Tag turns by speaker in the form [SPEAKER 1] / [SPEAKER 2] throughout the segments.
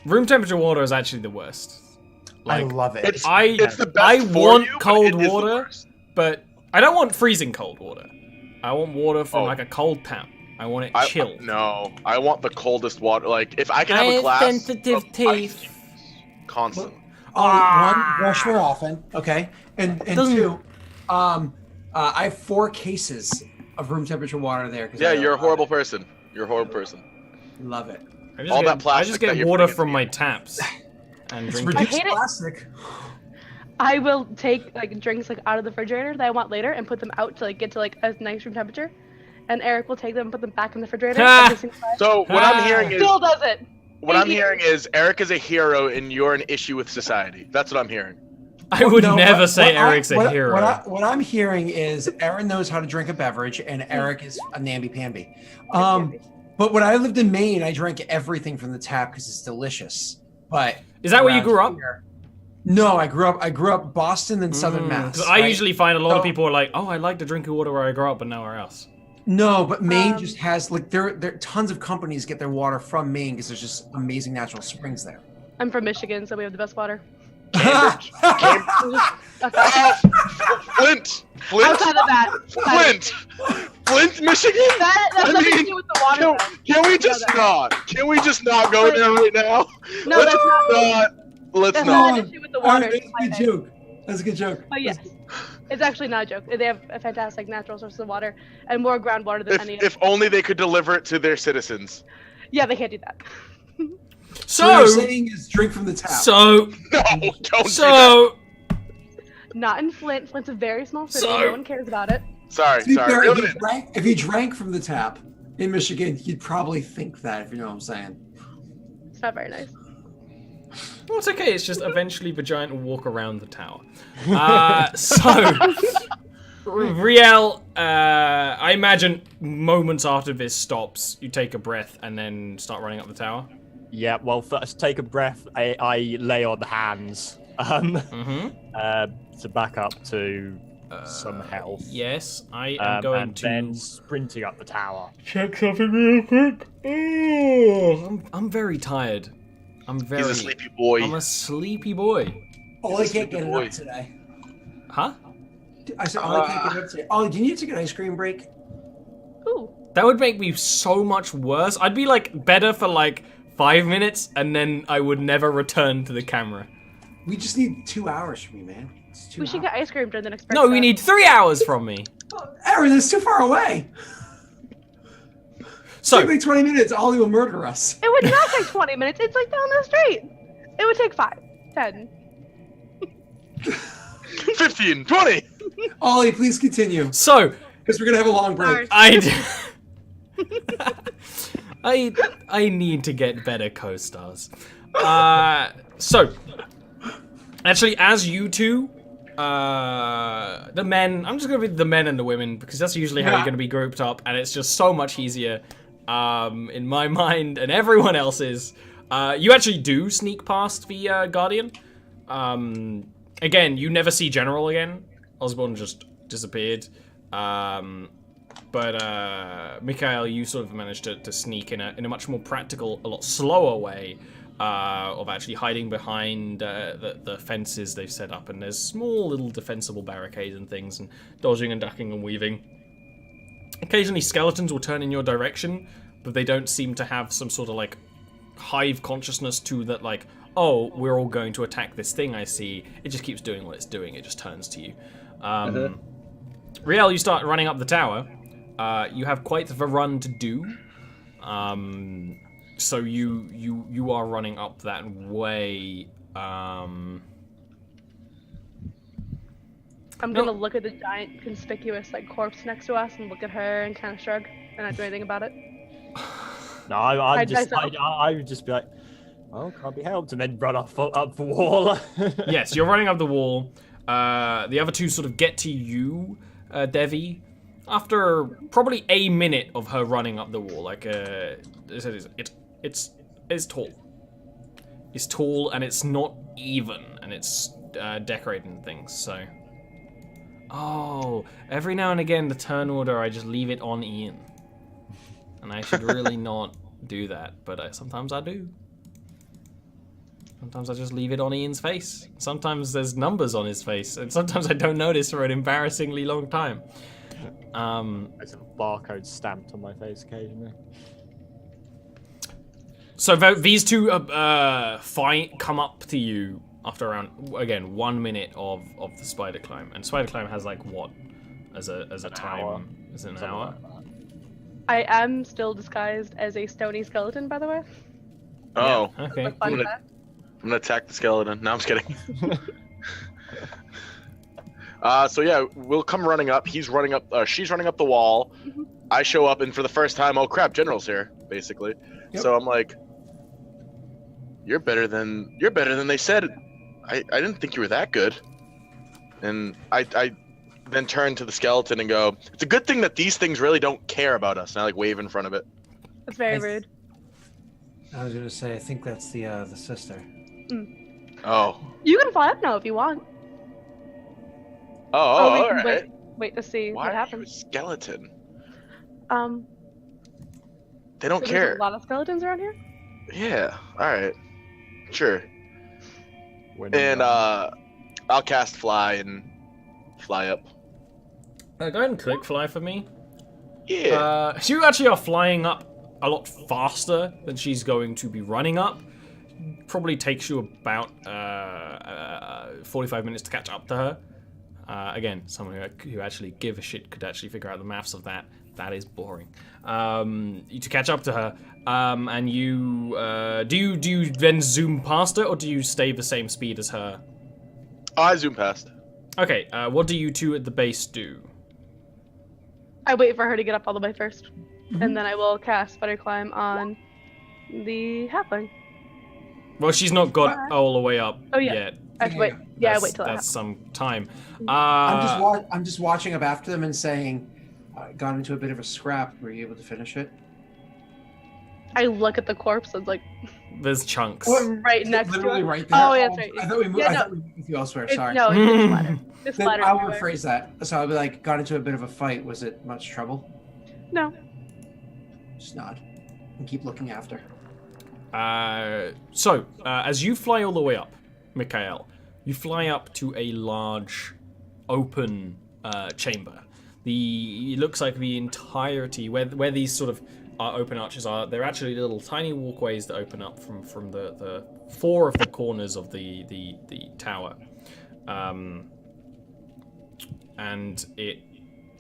[SPEAKER 1] Room temperature water is actually the worst.
[SPEAKER 2] Like, I love it.
[SPEAKER 3] It's the best
[SPEAKER 1] I want
[SPEAKER 3] you,
[SPEAKER 1] cold water, but I don't want freezing cold water. I want water from like a cold tap. I want it chilled.
[SPEAKER 3] No, I want the coldest water. Like, if I can have a glass
[SPEAKER 1] sensitive
[SPEAKER 3] of
[SPEAKER 1] teeth.
[SPEAKER 3] constant.
[SPEAKER 2] One, brush more often. Okay, and two, I have 4 cases of room temperature water there.
[SPEAKER 3] Yeah, you're a horrible person. You're a horrible person.
[SPEAKER 2] Love it.
[SPEAKER 1] I just get water from my taps and drink
[SPEAKER 2] it. Plastic.
[SPEAKER 4] I will take like drinks like out of the refrigerator that I want later and put them out to like get to like a nice room temperature, and Eric will take them and put them back in the refrigerator.
[SPEAKER 3] So what I'm hearing is
[SPEAKER 4] still does it.
[SPEAKER 3] What I'm hearing is Eric is a hero and you're an issue with society. That's what I'm hearing.
[SPEAKER 1] I would never say Eric's a hero.
[SPEAKER 2] What I'm hearing is Aaron knows how to drink a beverage and Eric is a namby-pamby. But when I lived in Maine, I drank everything from the tap because it's delicious. But
[SPEAKER 1] is that where you grew up?
[SPEAKER 2] No, I grew up Boston and Southern Mass.
[SPEAKER 1] I usually find a lot of people are like, oh, I like to drink water where I grew up, but nowhere else.
[SPEAKER 2] No, but Maine just has like there tons of companies get their water from Maine because there's just amazing natural springs there.
[SPEAKER 4] I'm from Michigan, so we have the best water.
[SPEAKER 3] Cambridge. Flint.
[SPEAKER 4] Outside of that.
[SPEAKER 3] Flint, Michigan.
[SPEAKER 4] That's nothing to do with the water.
[SPEAKER 3] Can we just not? Can we just not go there right now?
[SPEAKER 4] No, let's not.
[SPEAKER 3] Let's not.
[SPEAKER 4] That's not with the water.
[SPEAKER 2] That's a good joke. That's a good joke.
[SPEAKER 4] But yes, it's actually not a joke. They have a fantastic natural source of water and more groundwater than any.
[SPEAKER 3] If only they could deliver it to their citizens.
[SPEAKER 4] Yeah, they can't do that.
[SPEAKER 2] So what you're saying is drink from the tap.
[SPEAKER 3] No, don't do that.
[SPEAKER 4] Not in Flint. Flint's a very small city. No one cares about it.
[SPEAKER 3] Sorry.
[SPEAKER 2] If you drank from the tap in Michigan, you'd probably think that, if you know what I'm saying.
[SPEAKER 4] It's not very nice.
[SPEAKER 1] Well, it's okay. It's just eventually the giant will walk around the tower. Riel, I imagine moments after this stops, you take a breath and then start running up the tower.
[SPEAKER 5] Yeah, well, first take a breath. I lay on hands to back up to some health.
[SPEAKER 1] Yes, I am going
[SPEAKER 5] and
[SPEAKER 1] to...
[SPEAKER 5] then sprinting up the tower.
[SPEAKER 1] Check something real quick. Oh, I'm very tired.
[SPEAKER 3] He's a sleepy boy.
[SPEAKER 1] I'm a sleepy boy.
[SPEAKER 2] Ollie can't get it up today.
[SPEAKER 1] Huh?
[SPEAKER 2] I said Ollie can't get it up today. Ollie, do you need to take an ice cream break?
[SPEAKER 4] Ooh.
[SPEAKER 1] That would make me so much worse. I'd be like better for like 5 minutes and then I would never return to the camera.
[SPEAKER 2] We just need 2 hours from you, man.
[SPEAKER 4] We should get ice cream during the next break.
[SPEAKER 1] No, we need 3 hours from me.
[SPEAKER 2] Aaron, it's too far away.
[SPEAKER 1] So,
[SPEAKER 2] it would take 20 minutes. Ollie will murder us.
[SPEAKER 4] It would not take 20 minutes. It's like down the street. It would take 5, 10.
[SPEAKER 3] 15, 20.
[SPEAKER 2] Ollie, please continue.
[SPEAKER 1] So,
[SPEAKER 2] because we're gonna have a long break.
[SPEAKER 1] I need to get better co-stars. So, actually, as you two, the men, I'm just gonna be the men and the women because that's usually how you're gonna be grouped up, and it's just so much easier, in my mind and everyone else's. You actually do sneak past the Guardian. Again, you never see General again. Osborne just disappeared. But Mikhail, you sort of managed to sneak in a much more practical, a lot slower way of actually hiding behind the fences they've set up. And there's small little defensible barricades and things, and dodging and ducking and weaving. Occasionally skeletons will turn in your direction, but they don't seem to have some sort of like hive consciousness to that, like, oh, we're all going to attack this thing I see. It just keeps doing what it's doing. It just turns to you. Riel, you start running up the tower. You have quite the run to do. So you are running up that way.
[SPEAKER 4] I'm gonna look at the giant conspicuous like corpse next to us and look at her and kind of shrug and not do anything about it.
[SPEAKER 5] No, I would just be like, oh, can't be helped, and then run up the wall.
[SPEAKER 1] Yes, you're running up the wall. The other two sort of get to you, Devi, after probably a minute of her running up the wall. Like, it's tall. It's tall and it's not even, and it's decorated and things. So, every now and again the turn order I just leave it on Ian, and I should really not do that, but sometimes I do. Sometimes I just leave it on Ian's face. Sometimes there's numbers on his face, and sometimes I don't notice for an embarrassingly long time.
[SPEAKER 5] There's a barcode stamped on my face occasionally.
[SPEAKER 1] So these two come up to you after around, again, 1 minute of the spider climb. And spider climb has like what as a time?
[SPEAKER 5] Hour.
[SPEAKER 1] Is it an
[SPEAKER 5] Something
[SPEAKER 1] hour?
[SPEAKER 5] like that.
[SPEAKER 4] I am still disguised as a stony skeleton, by the way.
[SPEAKER 3] Oh,
[SPEAKER 1] Yeah, okay.
[SPEAKER 4] Fun
[SPEAKER 3] gonna-
[SPEAKER 4] fact.
[SPEAKER 3] I'm gonna attack the skeleton. No, I'm just kidding. So yeah, we'll come running up. He's running up. She's running up the wall.
[SPEAKER 4] Mhm.
[SPEAKER 3] I show up, and for the first time, oh crap, General's here, basically.
[SPEAKER 2] Yep.
[SPEAKER 3] So I'm like, you're better than they said. I didn't think you were that good. And I then turn to the skeleton and go, it's a good thing that these things really don't care about us. And I like wave in front of it.
[SPEAKER 4] That's very
[SPEAKER 2] Nice.
[SPEAKER 4] rude.
[SPEAKER 2] I was gonna say, I think that's the sister.
[SPEAKER 3] Oh.
[SPEAKER 4] You can fly up now if you want.
[SPEAKER 3] Oh,
[SPEAKER 4] we
[SPEAKER 3] all
[SPEAKER 4] can
[SPEAKER 3] right.
[SPEAKER 4] wait to see
[SPEAKER 3] Why
[SPEAKER 4] what
[SPEAKER 3] are you a
[SPEAKER 4] happens.
[SPEAKER 3] skeleton? They don't
[SPEAKER 4] There's
[SPEAKER 3] care.
[SPEAKER 4] a lot of skeletons around here.
[SPEAKER 3] Yeah. All right. Sure.
[SPEAKER 5] When
[SPEAKER 3] And I'll cast fly and fly up.
[SPEAKER 1] Go ahead and click fly for me.
[SPEAKER 3] Yeah.
[SPEAKER 1] You actually are flying up a lot faster than she's going to be running up. Probably takes you about 45 minutes to catch up to her. Again, someone who actually give a shit could actually figure out the maths of that. That is boring. To catch up to her, and you do you then zoom past her, or do you stay the same speed as her?
[SPEAKER 3] Oh, I zoom past.
[SPEAKER 1] Okay. What do you two at the base do?
[SPEAKER 4] I wait for her to get up all the way 1st, and then I will cast Spider Climb on the halfling.
[SPEAKER 1] Well, she's not got all the way up
[SPEAKER 4] Oh, yeah.
[SPEAKER 1] yet.
[SPEAKER 4] I have to wait. Yeah, I wait till that
[SPEAKER 1] That's
[SPEAKER 4] happens.
[SPEAKER 1] some time.
[SPEAKER 2] I'm just watching up after them and saying, got into a bit of a scrap. Were you able to finish it?
[SPEAKER 4] I look at the corpse and it's like
[SPEAKER 1] There's chunks.
[SPEAKER 4] right next to
[SPEAKER 2] Literally
[SPEAKER 4] it.
[SPEAKER 2] right there.
[SPEAKER 4] Oh, yeah, that's right.
[SPEAKER 2] I thought we moved.
[SPEAKER 4] Yeah,
[SPEAKER 2] I
[SPEAKER 4] no.
[SPEAKER 2] thought we moved with you elsewhere.
[SPEAKER 4] It's,
[SPEAKER 2] Sorry.
[SPEAKER 4] no, it's just splatter. It's
[SPEAKER 2] Then
[SPEAKER 4] splatter.
[SPEAKER 2] I will
[SPEAKER 4] everywhere.
[SPEAKER 2] rephrase that. So I'll be like, got into a bit of a fight. Was it much trouble?
[SPEAKER 4] No.
[SPEAKER 2] Just nod and keep looking after.
[SPEAKER 1] As you fly all the way up, Mikhail, you fly up to a large, open chamber. It looks like the entirety, where these sort of open arches are, they're actually little tiny walkways that open up from the four of the corners of the tower, and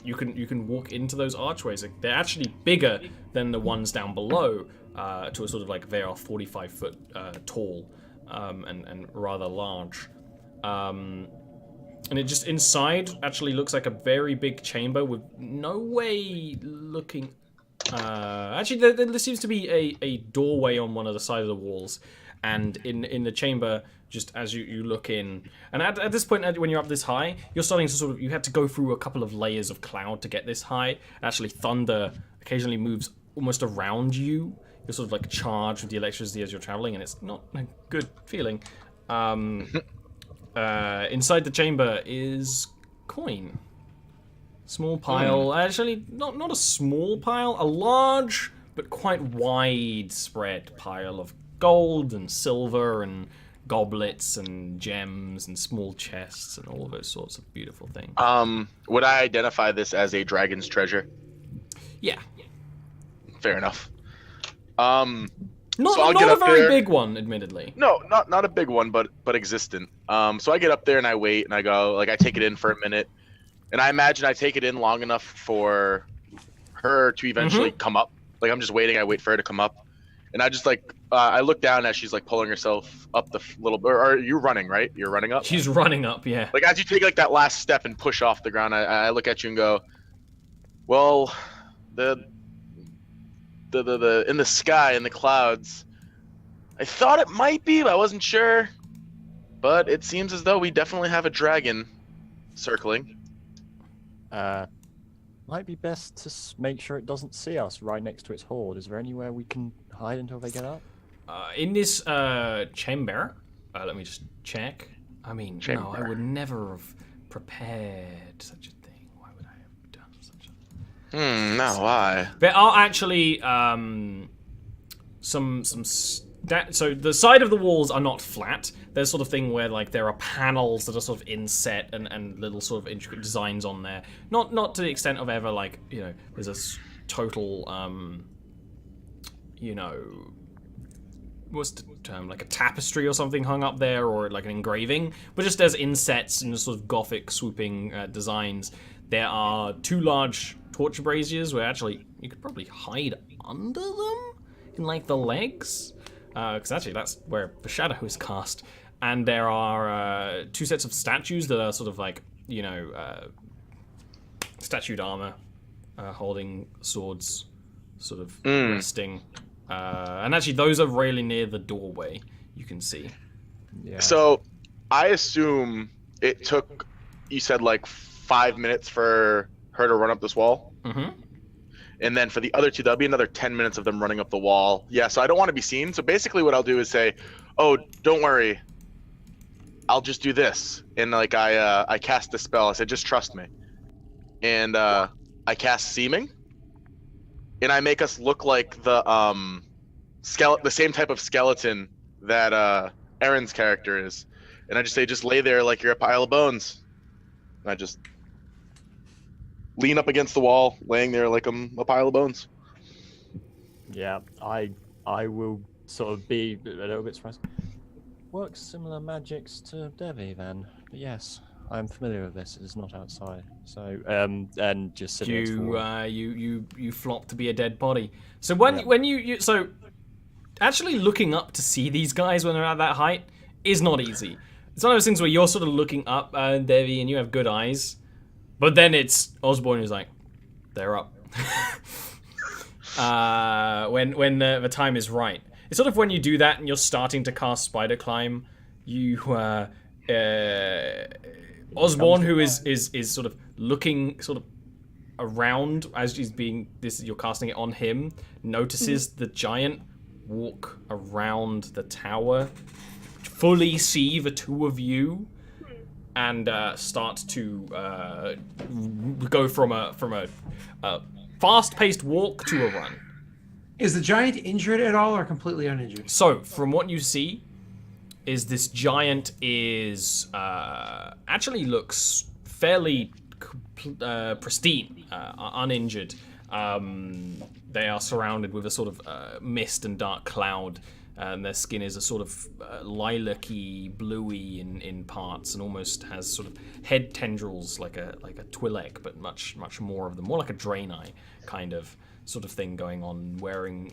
[SPEAKER 1] you can walk into those archways. They're actually bigger than the ones down below, to a sort of like they are 45 foot tall, and rather large. And it just inside actually looks like a very big chamber with no way looking. Actually, there seems to be a doorway on one of the side of the walls, and in the chamber, just as you look in, and at this point, when you're up this high, you're starting to you have to go through a couple of layers of cloud to get this high. Actually, thunder occasionally moves almost around you. You're sort of like charged with the electricity as you're traveling, and it's not a good feeling. Inside the chamber is coin. Small pile, actually not a small pile, a large but quite widespread pile of gold and silver and goblets and gems and small chests and all those sorts of beautiful things.
[SPEAKER 3] Would I identify this as a dragon's treasure?
[SPEAKER 1] Yeah.
[SPEAKER 3] Fair enough.
[SPEAKER 1] Not
[SPEAKER 3] So I'll get
[SPEAKER 1] a
[SPEAKER 3] up
[SPEAKER 1] very
[SPEAKER 3] there.
[SPEAKER 1] big one, admittedly.
[SPEAKER 3] No, not a big one, but existent. So I get up there and I wait and I go, like, I take it in for a minute, and I imagine I take it in long enough for her to eventually come up. Like, I'm just waiting. I wait for her to come up, and I just like I look down as she's like pulling herself up the little. Or are you running? Right, you're running up.
[SPEAKER 1] She's running up, yeah.
[SPEAKER 3] Like as you take like that last step and push off the ground, I look at you and go, well, the in the sky, in the clouds, I thought it might be, but I wasn't sure. But it seems as though we definitely have a dragon circling.
[SPEAKER 5] Might be best to make sure it doesn't see us right next to its hoard. Is there anywhere we can hide until they get up?
[SPEAKER 1] In this chamber, let me just check. I mean, no, I
[SPEAKER 3] Chamber.
[SPEAKER 1] would never have prepared such a thing. Why would I have done such a thing?
[SPEAKER 3] No, why?
[SPEAKER 1] There are actually some so the side of the walls are not flat. There's sort of thing where like there are panels that are sort of inset and little sort of intricate designs on there. Not to the extent of ever like, you know, there's a total you know, what's the term, like a tapestry or something hung up there, or like an engraving, but just as insets and sort of gothic swooping designs. There are 2 large torture braziers where actually you could probably hide under them in like the legs, because actually that's where the shadow is cast. And there are 2 sets of statues that are sort of like, you know, statued armor, holding swords, sort of resting. And actually those are really near the doorway, you can see.
[SPEAKER 5] Yeah.
[SPEAKER 3] So I assume it took, you said like 5 minutes for her to run up this wall?
[SPEAKER 1] Mm-hmm.
[SPEAKER 3] And then for the other 2, that'll be another 10 minutes of them running up the wall. Yeah, so I don't want to be seen. So basically what I'll do is say, oh, don't worry, I'll just do this. And like I cast a spell. I said, just trust me. And I cast Seeming. And I make us look like the same type of skeleton that Aaron's character is. And I just say, just lay there like you're a pile of bones. And I just lean up against the wall, laying there like I'm a pile of bones.
[SPEAKER 5] Yeah, I will sort of be a little bit surprised. Works similar magics to Devi then, but yes, I'm familiar with this. It is not outside, so and just sitting next to the wall.
[SPEAKER 1] You flop to be a dead body. So when you so actually looking up to see these guys when they're at that height is not easy. It's one of those things where you're sort of looking up, Devi, and you have good eyes. But then it's Osborne who's like, they're up. When the time is right. It's sort of when you do that and you're starting to cast Spider Climb, you Osborne, who is sort of looking sort of around as he's being you're casting it on him, notices the giant walk around the tower, fully see the 2 of you. And start to go from a fast-paced walk to a run.
[SPEAKER 2] Is the giant injured at all or completely uninjured?
[SPEAKER 1] So, from what you see, is this giant is actually looks fairly pristine, uninjured. They are surrounded with a sort of mist and dark cloud. And their skin is a sort of lilac-y, bluey in parts, and almost has sort of head tendrils like a Twi'lek, but much more of them, more like a Draenei kind of sort of thing going on. Wearing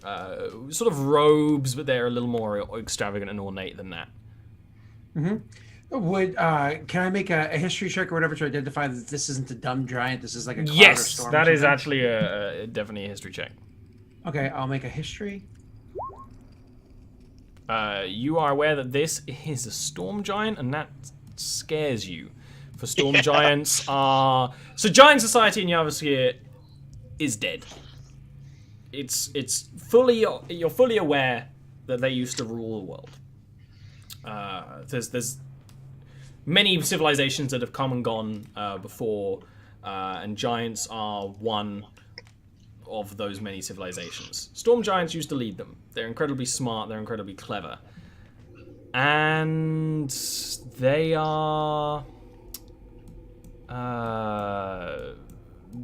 [SPEAKER 1] sort of robes, but they're a little more extravagant and ornate than that.
[SPEAKER 2] Mm-hmm. Can I make a history check or whatever to identify that this isn't a dumb giant? This is like a cloud or
[SPEAKER 1] yes,
[SPEAKER 2] storm
[SPEAKER 1] that
[SPEAKER 2] or
[SPEAKER 1] is
[SPEAKER 2] something?
[SPEAKER 1] actually definitely a history check.
[SPEAKER 2] Okay, I'll make a history.
[SPEAKER 1] You are aware that this is a storm giant, and that scares you. For storm giants are... So giant society in Jarviskjir is dead. It's fully... You're fully aware that they used to rule the world. There's many civilizations that have come and gone before, and giants are one of those many civilizations. Storm giants used to lead them. They're incredibly smart, they're incredibly clever. And they are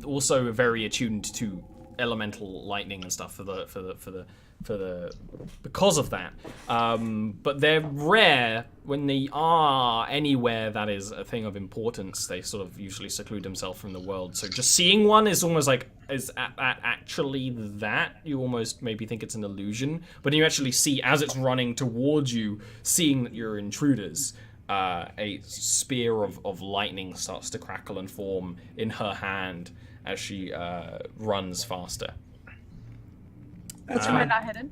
[SPEAKER 1] also very attuned to elemental lightning and stuff because of that. But they're rare. When they are anywhere that is a thing of importance, they sort of usually seclude themselves from the world. So just seeing one is almost like, is actually that? You almost maybe think it's an illusion. But you actually see, as it's running towards you, seeing that you're intruders, a spear of lightning starts to crackle and form in her hand as she runs faster.
[SPEAKER 2] That's
[SPEAKER 4] Am I not hidden?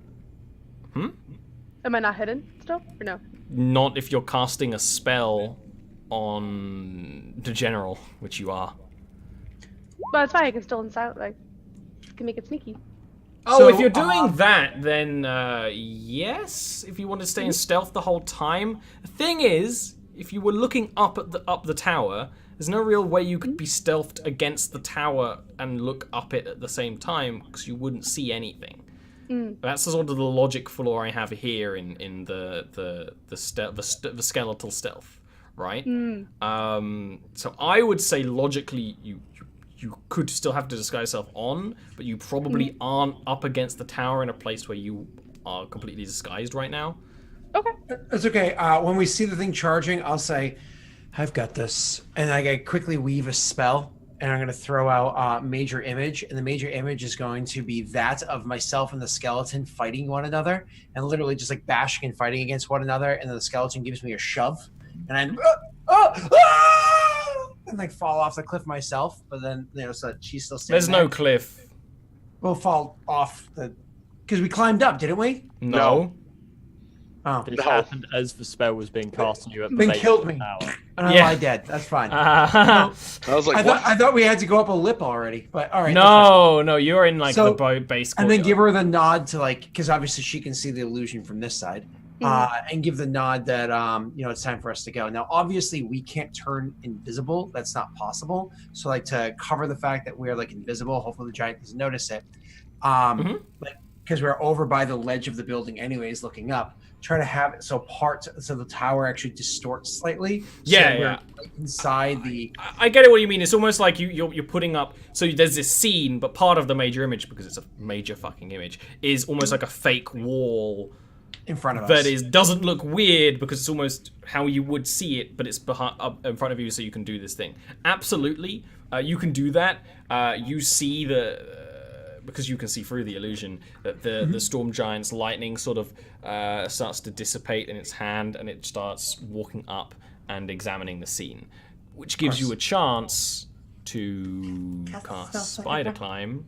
[SPEAKER 4] Am I not hidden still, or no?
[SPEAKER 1] Not if you're casting a spell on the general, which you are.
[SPEAKER 4] But it's fine. I can still inside. Like, can make it sneaky.
[SPEAKER 1] Oh,
[SPEAKER 2] So,
[SPEAKER 1] if you're doing that, then yes. If you want to stay in stealth the whole time. The thing is, if you were looking up at the tower, there's no real way you could be stealthed against the tower and look up it at the same time, because you wouldn't see anything. That's sort of the logic floor I have here in the skeletal stealth, right? So I would say logically you could still have to disguise yourself on, but you probably aren't up against the tower in a place where you are completely disguised right now.
[SPEAKER 4] Okay.
[SPEAKER 2] That's okay. When we see the thing charging, I'll say, I've got this. And I quickly weave a spell, and I'm going to throw out major image. And the major image is going to be that of myself and the skeleton fighting one another, and literally just like bashing and fighting against one another. And then the skeleton gives me a shove, and I'm and like fall off the cliff myself. But then, so she's still standing
[SPEAKER 1] There's no cliff.
[SPEAKER 2] We'll fall off because we climbed up, didn't we?
[SPEAKER 1] No.
[SPEAKER 2] Oh,
[SPEAKER 5] This happened as the spell was being cast on you at the
[SPEAKER 2] Then
[SPEAKER 5] base
[SPEAKER 2] killed
[SPEAKER 5] of the
[SPEAKER 2] me.
[SPEAKER 5] tower.
[SPEAKER 2] and I
[SPEAKER 1] Yeah.
[SPEAKER 2] lie dead. That's fine.
[SPEAKER 3] I was like, what?
[SPEAKER 2] I thought we had to go up a lip already, but all right.
[SPEAKER 1] No, you're in like
[SPEAKER 2] So-
[SPEAKER 1] the base.
[SPEAKER 2] And then
[SPEAKER 1] courtyard.
[SPEAKER 2] give her the nod to because obviously she can see the illusion from this side, and give the nod that it's time for us to go. Now, obviously, we can't turn invisible. That's not possible. So to cover the fact that we're invisible, hopefully the giant doesn't notice it. Because we're over by the ledge of the building, anyways, looking up. Try to have it so the tower actually distorts slightly. So that we're right inside the.
[SPEAKER 1] I get it. What you mean? It's almost like you're putting up. So there's this scene, but part of the major image, because it's a major fucking image, is almost like a fake wall
[SPEAKER 2] In front of us.
[SPEAKER 1] that doesn't look weird because it's almost how you would see it, but it's up in front of you, so you can do this thing. Absolutely, you can do that. You see because you can see through the illusion that the storm giant's lightning sort of starts to dissipate in its hand, and it starts walking up and examining the scene, which gives you a chance to cast Spider Climb.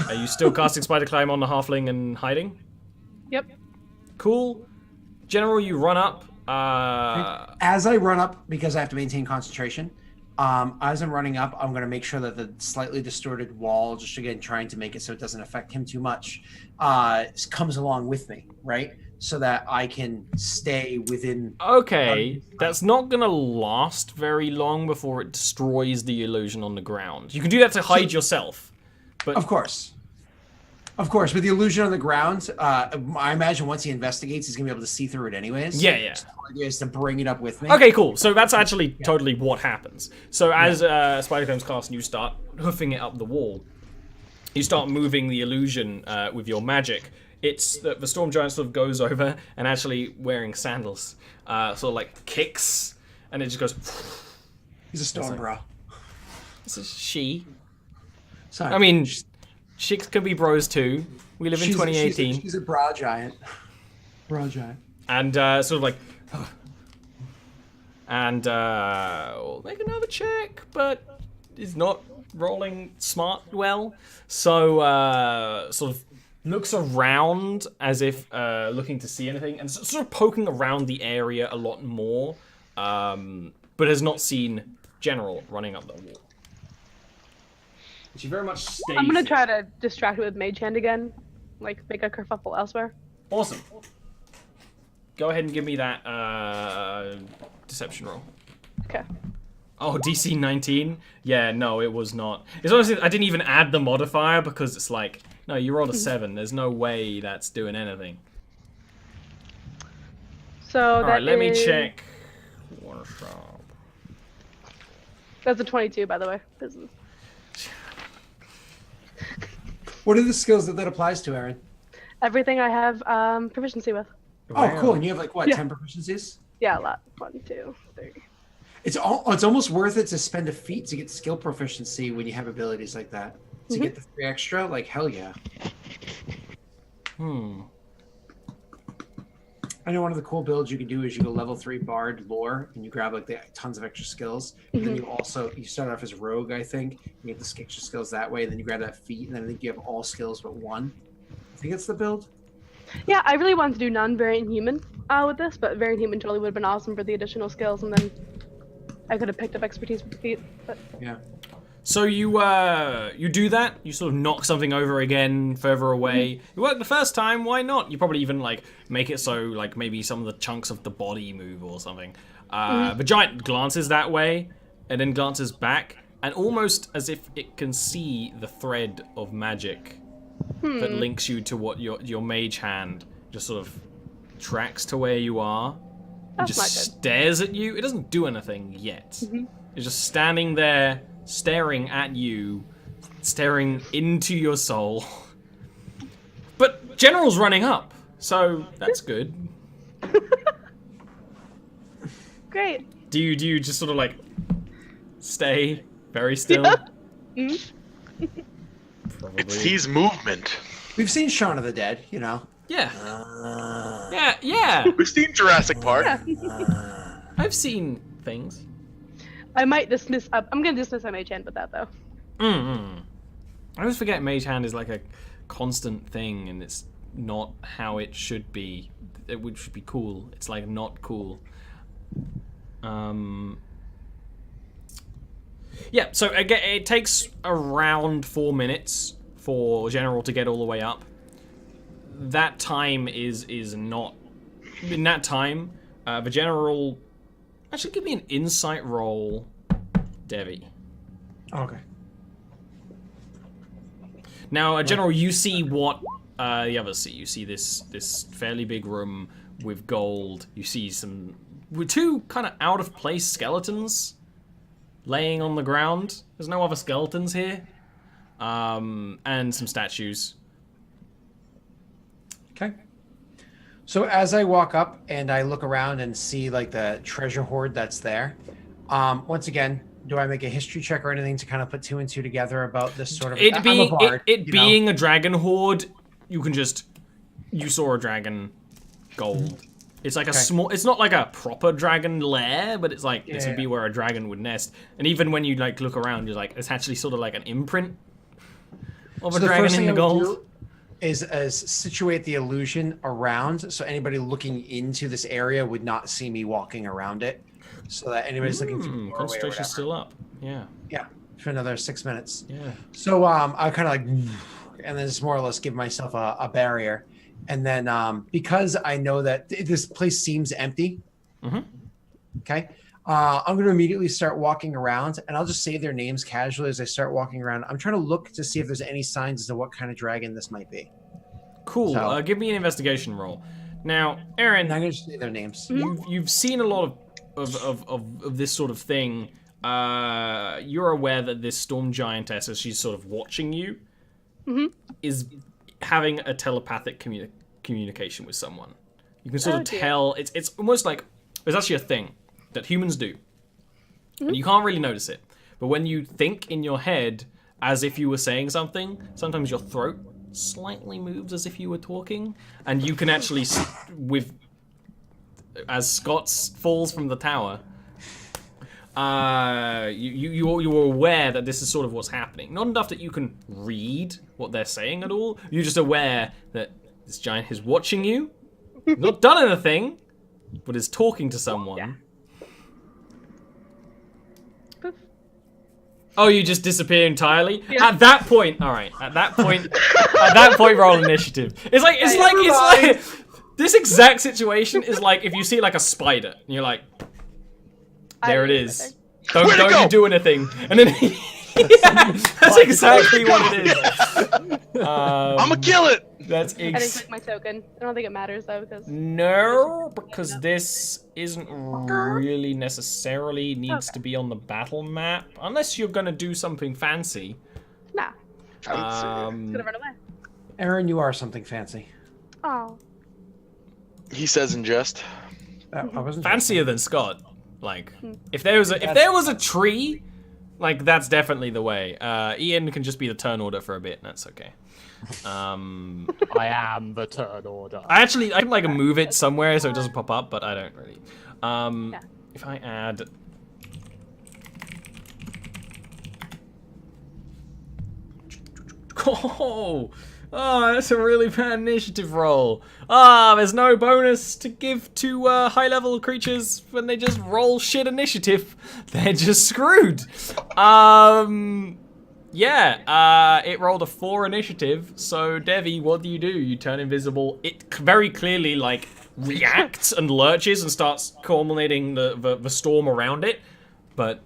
[SPEAKER 1] Are you still casting Spider Climb on the halfling and hiding?
[SPEAKER 4] Yep.
[SPEAKER 1] Cool. General, you run up.
[SPEAKER 2] As I run up, because I have to maintain concentration, as I'm running up, I'm going to make sure that the slightly distorted wall, just again trying to make it so it doesn't affect him too much, comes along with me, right? So that I can stay within.
[SPEAKER 1] Okay, that's not going to last very long before it destroys the illusion on the ground. You can do that to hide yourself. But
[SPEAKER 2] Of course. With the illusion on the ground, I imagine once he investigates, he's going to be able to see through it anyways.
[SPEAKER 1] Yeah.
[SPEAKER 2] So the idea is to bring it up with me.
[SPEAKER 1] Okay, cool. So that's actually totally what happens. So as Spider Climb's cast and you start hoofing it up the wall, you start moving the illusion with your magic. It's the storm giant sort of goes over and actually wearing sandals, sort of kicks, and it just goes.
[SPEAKER 2] He's a stone bro.
[SPEAKER 1] This is she.
[SPEAKER 2] Sorry.
[SPEAKER 1] I mean, chicks can be bros too. We live in 2018.
[SPEAKER 2] She's a bra giant. Bra giant.
[SPEAKER 1] And sort of and we'll make another check, but is not rolling smart well. So sort of looks around as if looking to see anything, and sort of poking around the area a lot more, but has not seen General running up the wall. She very much stays.
[SPEAKER 4] I'm gonna try to distract it with Mage Hand again, make a kerfuffle elsewhere.
[SPEAKER 1] Awesome. Go ahead and give me that deception roll.
[SPEAKER 4] Okay.
[SPEAKER 1] Oh, DC 19? Yeah, no, it was not. It's honestly, I didn't even add the modifier because it's no, you rolled a 7. There's no way that's doing anything.
[SPEAKER 4] So
[SPEAKER 1] Alright, let me check. Workshop.
[SPEAKER 4] That's a 22, by the way.
[SPEAKER 2] What are the skills that applies to, Aaron?
[SPEAKER 4] Everything I have proficiency with.
[SPEAKER 2] Oh, cool. And you have 10 proficiencies?
[SPEAKER 4] Yeah, a lot. 1, 2, 3.
[SPEAKER 2] It's almost worth it to spend a feat to get skill proficiency when you have abilities like that. To get the 3 extra, hell yeah. I know one of the cool builds you can do is you go level 3 Bard Lore, and you grab the tons of extra skills. And then you start off as Rogue, I think. You get the extra skills that way, and then you grab that feat, and then I think you have all skills but 1. I think it's the build.
[SPEAKER 4] Yeah, I really wanted to do non-variant human with this, but variant human totally would have been awesome for the additional skills, and then I could have picked up expertise with the feat. But
[SPEAKER 2] Yeah.
[SPEAKER 1] So you do that. You sort of knock something over again, further away. It worked the first time. Why not? You probably even make it so maybe some of the chunks of the body move or something. The giant glances that way, and then glances back, and almost as if it can see the thread of magic that links you to what your mage hand just sort of tracks to where you are. And
[SPEAKER 4] That's
[SPEAKER 1] just
[SPEAKER 4] not good.
[SPEAKER 1] stares at you. It doesn't do anything yet. It's just standing there, staring at you, staring into your soul. But General's running up, so that's good.
[SPEAKER 4] Great.
[SPEAKER 1] Do you just sort of like stay very still?
[SPEAKER 4] Yeah.
[SPEAKER 1] Probably.
[SPEAKER 3] It's his movement.
[SPEAKER 2] We've seen Shaun of the Dead, you know.
[SPEAKER 1] Yeah. Yeah.
[SPEAKER 3] We've seen Jurassic Park.
[SPEAKER 4] Yeah.
[SPEAKER 1] I've seen things.
[SPEAKER 4] I might dismiss. I'm gonna dismiss my mage hand with that though.
[SPEAKER 1] I always forget Mage Hand is like a constant thing, and it's not how it should be. It should be cool. It's like not cool. Yeah. So again, it takes around 4 minutes for General to get all the way up. That time is not. In that time, the General. Actually, give me an insight roll, Devi.
[SPEAKER 2] Okay.
[SPEAKER 1] Now, General, you see what the others see. You see this fairly big room with gold. You see with two kind of out of place skeletons laying on the ground. There's no other skeletons here, and some statues.
[SPEAKER 2] Okay. So as I walk up and I look around and see like the treasure hoard that's there, once again, do I make a history check or anything to kind of put 2 and 2 together about this sort of?
[SPEAKER 1] It
[SPEAKER 2] I'm
[SPEAKER 1] being
[SPEAKER 2] a bard,
[SPEAKER 1] it
[SPEAKER 2] you
[SPEAKER 1] being
[SPEAKER 2] know?
[SPEAKER 1] a dragon horde, you saw a dragon gold. It's like a small. It's not like a proper dragon lair, but it's like this would be where a dragon would nest. And even when you like look around, you're like, it's actually sort of like an imprint of a
[SPEAKER 2] the
[SPEAKER 1] dragon
[SPEAKER 2] first
[SPEAKER 1] in
[SPEAKER 2] thing
[SPEAKER 1] the
[SPEAKER 2] I would
[SPEAKER 1] gold.
[SPEAKER 2] do is situate the illusion around, so anybody looking into this area would not see me walking around it, so that anybody's looking through the doorway or
[SPEAKER 1] Concentration's
[SPEAKER 2] whatever.
[SPEAKER 1] still up. Yeah.
[SPEAKER 2] Yeah, for another 6 minutes.
[SPEAKER 1] Yeah.
[SPEAKER 2] So I kind of like, and then just more or less give myself a barrier, and then because I know that this place seems empty. Okay. I'm going to immediately start walking around, and I'll just say their names casually as I start walking around. I'm trying to look to see if there's any signs as to what kind of dragon this might be.
[SPEAKER 1] Cool.
[SPEAKER 2] So-
[SPEAKER 1] Give me an investigation roll. Now, Aaron,
[SPEAKER 2] And I'm going to just say their names.
[SPEAKER 1] you've seen a lot of this sort of thing. You're aware that this storm giantess, as she's sort of watching you, is having a telepathic communication with someone. You can sort of tell. It's almost like there's actually a thing that humans do, and you can't really notice it. But when you think in your head as if you were saying something, sometimes your throat slightly moves as if you were talking, and you can actually, as Scott falls from the tower, you're aware that this is sort of what's happening. Not enough that you can read what they're saying at all. You're just aware that this giant is watching you, not done anything, but is talking to someone.
[SPEAKER 4] Yeah.
[SPEAKER 1] Oh, you just disappear entirely?
[SPEAKER 4] Yeah.
[SPEAKER 1] At that point, alright, at that point, roll initiative. It's like, this exact situation is like if you see like a spider, and you're like, there it is. Don't you do anything. And then, yeah, that's exactly what it is.
[SPEAKER 3] I'm gonna kill it.
[SPEAKER 1] That's
[SPEAKER 4] I didn't click my token. I don't think it matters though because
[SPEAKER 1] No, because this isn't really necessarily needs to be on the battle map. Unless you're going to do something fancy.
[SPEAKER 4] nah, it's gonna run away.
[SPEAKER 2] Aaron, you are something fancy.
[SPEAKER 4] Oh,
[SPEAKER 3] He says in jest.
[SPEAKER 2] I wasn't
[SPEAKER 1] Fancier than Scott. Like, if there was a tree, like, that's definitely the way. Ian can just be the turn order for a bit, and that's okay.
[SPEAKER 5] I am the turn order.
[SPEAKER 1] I can like move it somewhere so it doesn't pop up, but I don't really. If I add. Oh, that's a really bad initiative roll. There's no bonus to give to high-level creatures when they just roll shit initiative. They're just screwed. Yeah, it rolled a 4 initiative, so Devi, what do? You turn invisible. It very clearly, like, reacts and lurches and starts culminating the storm around it, but...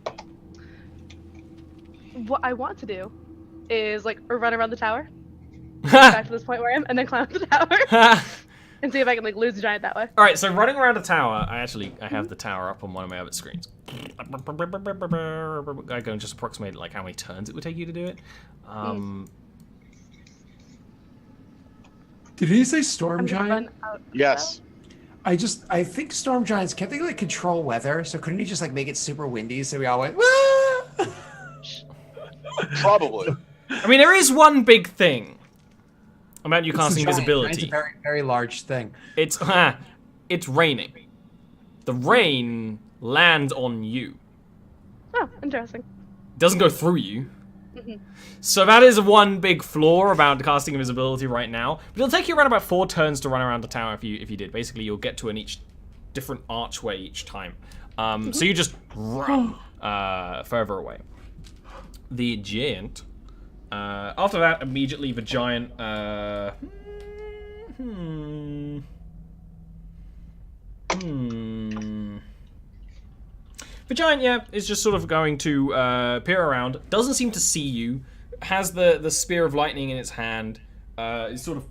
[SPEAKER 4] what I want to do is like run around the tower back to this point where I am, and then climb up the tower and see if I can like lose the giant that way.
[SPEAKER 1] All right, so running around a tower, I have the tower up on one of my other screens. I go and just approximate like how many turns it would take you to do it.
[SPEAKER 2] Did he say storm
[SPEAKER 4] I'm just
[SPEAKER 2] giant?
[SPEAKER 4] run out.
[SPEAKER 3] Yes.
[SPEAKER 2] I think storm giants can't they like control weather? So couldn't he just like make it super windy so we all went? Wah!
[SPEAKER 3] Probably.
[SPEAKER 1] I mean, there is one big thing about you
[SPEAKER 2] It's a
[SPEAKER 1] casting
[SPEAKER 2] giant.
[SPEAKER 1] invisibility.
[SPEAKER 2] It's a very very large thing.
[SPEAKER 1] It's raining. The rain lands on you.
[SPEAKER 4] Oh, interesting.
[SPEAKER 1] Doesn't go through you. So that is one big flaw about casting invisibility right now. But it'll take you around about 4 turns to run around the tower if you did. Basically, you'll get to an each different archway each time. So you just run further away. The giant. After that, immediately the giant. The giant, yeah, is just sort of going to peer around. Doesn't seem to see you. Has the spear of lightning in its hand. Is sort of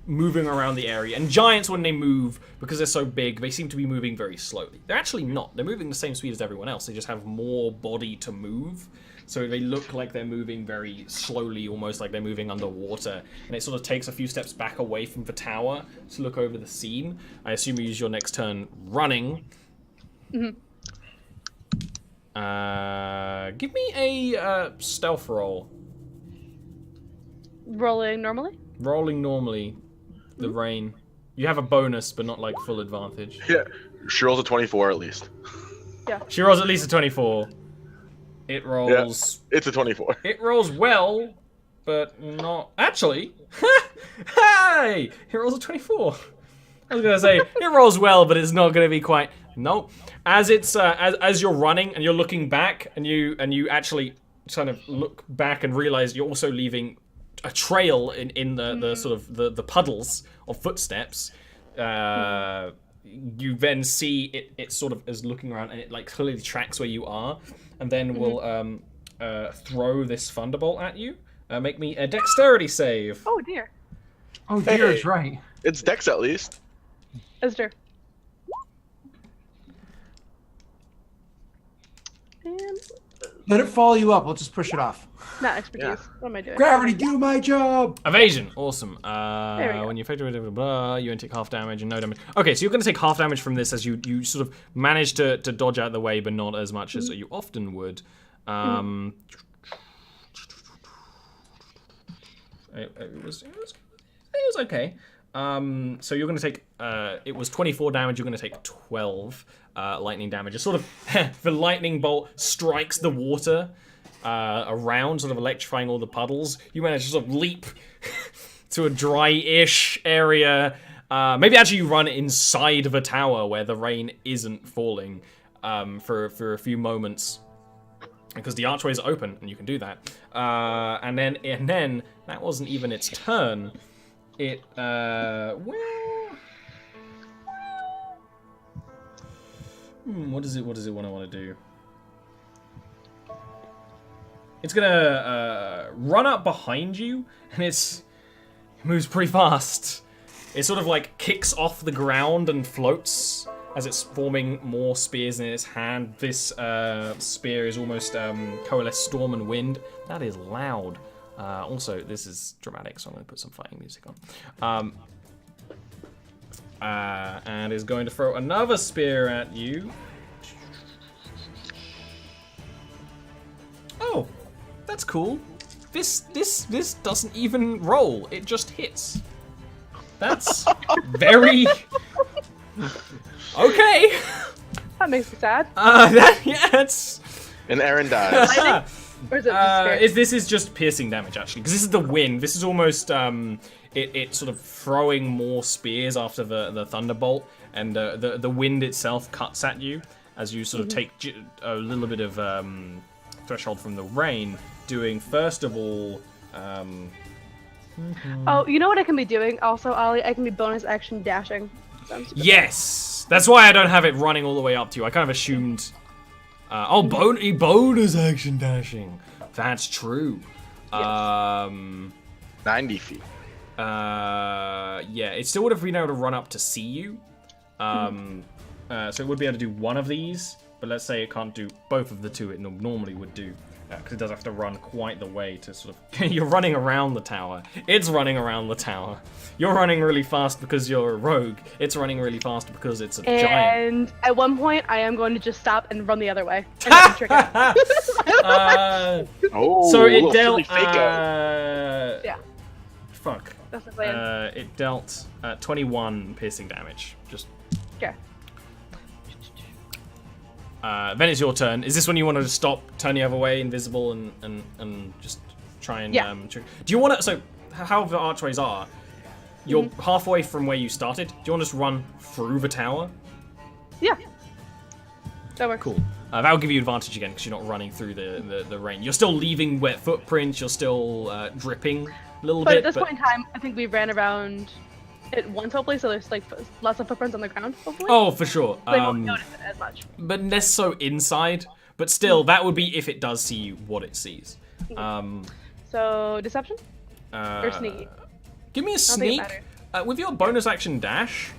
[SPEAKER 1] moving around the area. And giants, when they move, because they're so big, they seem to be moving very slowly. They're actually not. They're moving the same speed as everyone else. They just have more body to move. So they look like they're moving very slowly, almost like they're moving underwater. And it sort of takes a few steps back away from the tower to look over the scene. I assume you use your next turn running. Give me a stealth roll.
[SPEAKER 4] Rolling normally?
[SPEAKER 1] Rolling normally. The rain. You have a bonus, but not like full advantage.
[SPEAKER 3] Yeah. She rolls a 24 at least.
[SPEAKER 4] Yeah.
[SPEAKER 1] She rolls at least a 24. It rolls.
[SPEAKER 3] Yeah, it's a 24.
[SPEAKER 1] It rolls well, but not actually. Hey! It rolls a 24. I was gonna say it rolls well, but it's not gonna be quite. Nope. As it's as you're running and you're looking back, and you actually kind of look back and realize you're also leaving a trail in the sort of the puddles of footsteps. You then see it sort of is looking around, and it like clearly tracks where you are, and then will throw this thunderbolt at you. Make me a dexterity save.
[SPEAKER 4] Oh dear.
[SPEAKER 2] Oh dear, is right.
[SPEAKER 3] It's Dex at least.
[SPEAKER 4] That's true. And
[SPEAKER 2] Let it follow you up. We'll just push it off.
[SPEAKER 4] not expertise.
[SPEAKER 3] Yeah.
[SPEAKER 4] What am I doing?
[SPEAKER 2] Gravity, do my job.
[SPEAKER 1] Awesome. Awesome.
[SPEAKER 4] There we go.
[SPEAKER 1] When you effectively you take half damage and no damage. Okay, so you're going to take half damage from this as you sort of manage to dodge out of the way, but not as much as you often would. It was okay. So you're going to take. It was 24 damage. You're going to take 12 lightning damage. It's sort of the lightning bolt strikes the water around, sort of electrifying all the puddles. You manage to sort of leap to a dry-ish area. Maybe actually you run inside of a tower where the rain isn't falling for a few moments. Because the archway is open, and you can do that. And then that wasn't even its turn. It what does it want to do? It's gonna run up behind you, and it moves pretty fast. It sort of like kicks off the ground and floats as it's forming more spears in its hand. This spear is almost coalesced storm and wind. That is loud. Also, this is dramatic, so I'm going to put some fighting music on. And is going to throw another spear at you. Oh, that's cool. This doesn't even roll. It just hits. That's very okay.
[SPEAKER 4] That makes me sad.
[SPEAKER 1] It's.
[SPEAKER 3] And Aaron dies.
[SPEAKER 4] Or is it just spirit?
[SPEAKER 1] This is just piercing damage actually, because this is the wind. This is almost it sort of throwing more spears after the thunderbolt, and the wind itself cuts at you as you sort of take a little bit of threshold from the rain. Doing first of all.
[SPEAKER 4] Oh, you know what I can be doing? Also, Ollie, I can be bonus action dashing.
[SPEAKER 1] Yes, that's why I don't have it running all the way up to you. I kind of assumed. Bonus action dashing. That's true.
[SPEAKER 4] Yes.
[SPEAKER 3] 90 feet.
[SPEAKER 1] Yeah, it still would have been able to run up to see you. So it would be able to do one of these, but let's say it can't do both of the two it normally would do. Because it does have to run quite the way to sort of... You're running around the tower. It's running around the tower. You're running really fast because you're a rogue. It's running really fast because it's a giant.
[SPEAKER 4] And at one point, I am going to just stop and run the other way. And let them trick it.
[SPEAKER 1] So it
[SPEAKER 3] little
[SPEAKER 1] dealt...
[SPEAKER 3] silly fake out.
[SPEAKER 4] Yeah,
[SPEAKER 1] Fuck.
[SPEAKER 4] that's the plan.
[SPEAKER 1] It dealt 21 piercing damage. Just...
[SPEAKER 4] Okay.
[SPEAKER 1] Then it's your turn. Is this when you want to stop, turn the other way, invisible, and just try and trick? Do you want to? So how the archways are? You're halfway from where you started. Do you want to just run through the tower?
[SPEAKER 4] Yeah. That works.
[SPEAKER 1] Cool. That'll give you advantage again because you're not running through the rain. You're still leaving wet footprints. You're still dripping a little
[SPEAKER 4] But
[SPEAKER 1] bit.
[SPEAKER 4] at this point in time, I think we ran around it once hopefully, so there's like lots of footprints on the ground hopefully.
[SPEAKER 1] Oh, for sure.
[SPEAKER 4] So they won't notice it as much.
[SPEAKER 1] But less so inside. But still, that would be if it does see you, what it sees.
[SPEAKER 4] So deception or sneaky?
[SPEAKER 1] Give me a
[SPEAKER 4] I don't think
[SPEAKER 1] sneak.
[SPEAKER 4] it matters.
[SPEAKER 1] With your bonus action dash,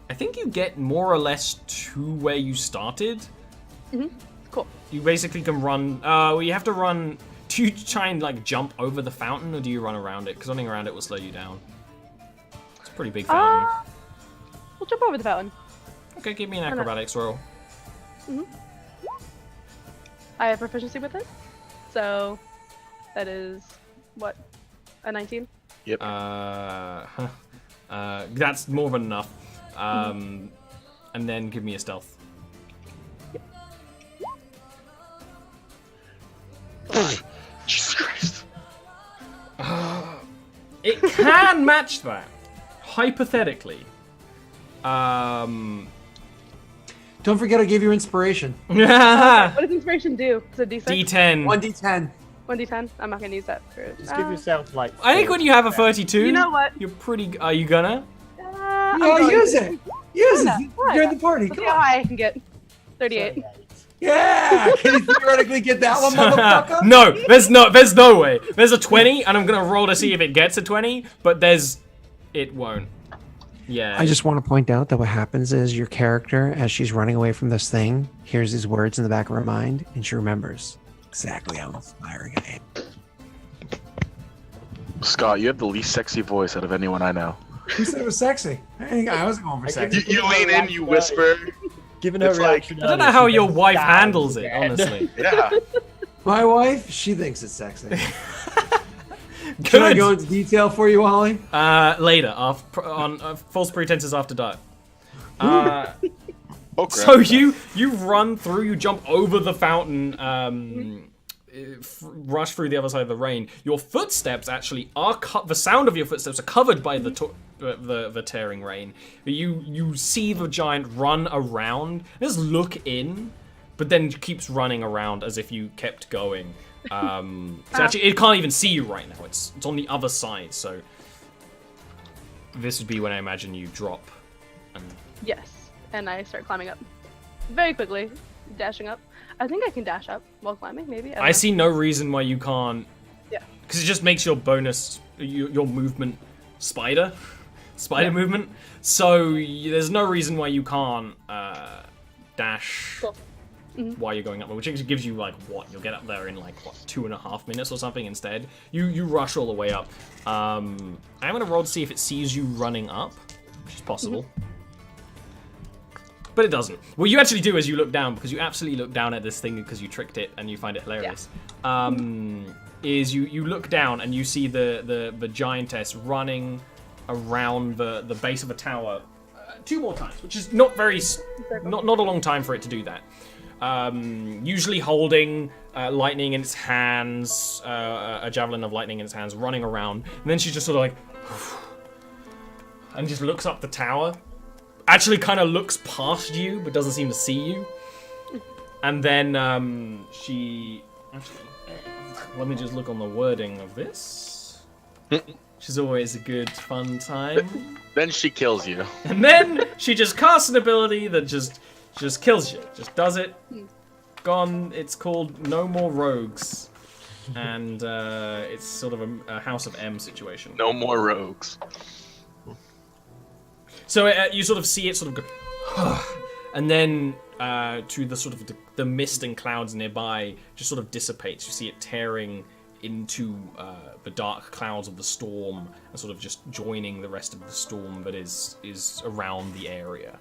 [SPEAKER 1] I think you get more or less to where you started.
[SPEAKER 4] Cool.
[SPEAKER 1] You basically can run. Well, you have to run. Do you try and like jump over the fountain, or do you run around it? Because running around it will slow you down. It's a pretty big fountain.
[SPEAKER 4] We'll jump over the fountain.
[SPEAKER 1] Okay, give me an acrobatics roll.
[SPEAKER 4] I have proficiency with it, so that is what, a 19.
[SPEAKER 3] Yep.
[SPEAKER 1] That's more than enough. And then give me a stealth.
[SPEAKER 3] Jesus Christ.
[SPEAKER 1] It can match that, hypothetically. Don't
[SPEAKER 2] forget I gave you inspiration.
[SPEAKER 4] What does inspiration do? Is it D6?
[SPEAKER 1] D10.
[SPEAKER 2] 1d10.
[SPEAKER 4] 1d10? I'm not gonna use that for it.
[SPEAKER 5] Just give yourself like.
[SPEAKER 1] I think when you have a 32,
[SPEAKER 4] You know what?
[SPEAKER 1] you're pretty. Are you gonna?
[SPEAKER 4] I'm
[SPEAKER 2] No,
[SPEAKER 4] going
[SPEAKER 2] use
[SPEAKER 4] to.
[SPEAKER 2] it. Use
[SPEAKER 4] Why
[SPEAKER 2] it.
[SPEAKER 4] not?
[SPEAKER 2] You're in the party.
[SPEAKER 4] Let's
[SPEAKER 2] Come
[SPEAKER 4] see how
[SPEAKER 2] on.
[SPEAKER 4] high I can get. 38.
[SPEAKER 2] Yeah. Can you theoretically get that one, motherfucker?
[SPEAKER 1] No, there's no way. There's a 20, and I'm gonna roll to see if it gets a 20, but it won't. Yeah.
[SPEAKER 6] I just want to point out that what happens is your character, as she's running away from this thing, hears these words in the back of her mind, and she remembers exactly how inspiring I am.
[SPEAKER 3] Scott, you have the least sexy voice out of anyone I know.
[SPEAKER 2] Who said it was sexy? I wasn't going for sexy.
[SPEAKER 3] You lean in, you whisper.
[SPEAKER 5] Given her
[SPEAKER 3] It's like-
[SPEAKER 5] reaction,
[SPEAKER 1] I don't know
[SPEAKER 5] earlier,
[SPEAKER 1] how
[SPEAKER 5] she
[SPEAKER 1] your
[SPEAKER 5] then
[SPEAKER 1] wife
[SPEAKER 5] stands
[SPEAKER 1] handles it,
[SPEAKER 5] again.
[SPEAKER 1] honestly.
[SPEAKER 3] Yeah.
[SPEAKER 2] My wife, she thinks it's sexy.
[SPEAKER 1] Good.
[SPEAKER 2] Should I go into detail for you, Ollie?
[SPEAKER 1] Later, on false pretenses after dark.
[SPEAKER 3] Oh, crap.
[SPEAKER 1] So you run through, you jump over the fountain, rush through the other side of the rain. Your footsteps actually are the sound of your footsteps are covered by the tearing rain. You see the giant run around, just look in, but then keeps running around as if you kept going. So actually, it can't even see you right now. It's on the other side. So this would be when I imagine you drop. And
[SPEAKER 4] Yes. And I start climbing up. Very quickly. Dashing up. I think I can dash up while climbing, maybe? don't
[SPEAKER 1] I
[SPEAKER 4] know.
[SPEAKER 1] see no reason why you can't.
[SPEAKER 4] Yeah.
[SPEAKER 1] Because it just makes your bonus, your movement, spider movement. So there's no reason why you can't dash
[SPEAKER 4] Cool.
[SPEAKER 1] while you're going up there, which actually gives you like what? You'll get up there in like what, 2.5 minutes or something instead. You rush all the way up. I'm gonna roll to see if it sees you running up, which is possible. But it doesn't. What you actually do is you look down, because you absolutely look down at this thing because you tricked it and you find it hilarious. Is you look down and you see the giantess running around the base of a tower 2 more times, which is not a long time for it to do that. Usually holding lightning in its hands, a javelin of lightning in its hands, running around, and then she just sort of like and just looks up the tower. Actually kind of looks past you, but doesn't seem to see you. And then she... Actually, let me just look on the wording of this. Which is always a good, fun time.
[SPEAKER 3] Then she kills you.
[SPEAKER 1] And then she just casts an ability that just kills you. Just does it. Gone. It's called No More Rogues. and it's sort of a House of M situation.
[SPEAKER 3] No more rogues.
[SPEAKER 1] So you sort of see it sort of go, and then to the sort of the mist and clouds nearby just sort of dissipates. You see it tearing into the dark clouds of the storm and sort of just joining the rest of the storm that is around the area.